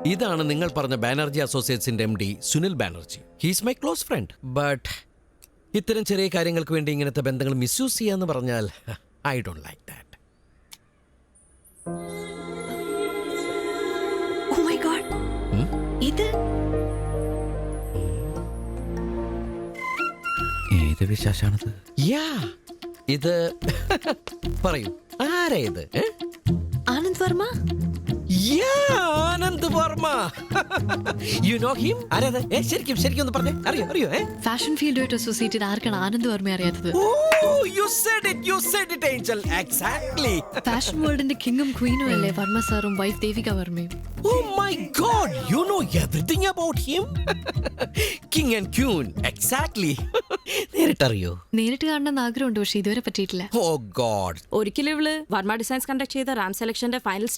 ഇതാണ് നിങ്ങൾ പറഞ്ഞ ബാനർജി അസോസിയേറ്റ്സിന്റെ MD Sunil Banerjee. He's my close friend. But ഇത്തരം ചെറിയ കാര്യങ്ങൾക്ക് വേണ്ടി ഇങ്ങനത്തെ ബന്ധങ്ങൾ മിസ്യൂസ് ചെയ്യാന്ന് പറഞ്ഞാൽ I don't like that. Oh my God. ഇത് ഏത് വിശേഷാണത്? യാ ഇത് പറയൂ, ആരാ ഇത്? Anand Varma. Anand Varma. You know him? ആരാത്? ശരിക്കും ശരിക്കും ഒന്ന് പറഞ്ഞേ. അറിയോ? ഫാഷൻ ഫീൽഡുമായിട്ട് അസോസിയേറ്റഡ് ആർക്കാണ് ആനന്ദ് വർമ്മ അറിയാത്തത്? You said it, Angel. Exactly. Fashion വേൾഡിന്റെ കിങ്ങും ക്വീനും അല്ലേ വർമ്മ സാറും വൈഫ് ദേവിക വർമ്മയും? Oh my God, you know everything about him. King and Queen. Exactly. നേരിട്ടറിയോ? നേരിട്ട് കാണണമെന്ന് ആഗ്രഹമുണ്ട്, പക്ഷെ ഇതുവരെ പറ്റിയിട്ടില്ല. Oh God. ഒരിക്കലും ഇവള് വർമ്മ ഡിസൈൻസ് കണ്ടക്ട് ചെയ്ത റാം സെലക്ഷന്റെ ഫൈനൽ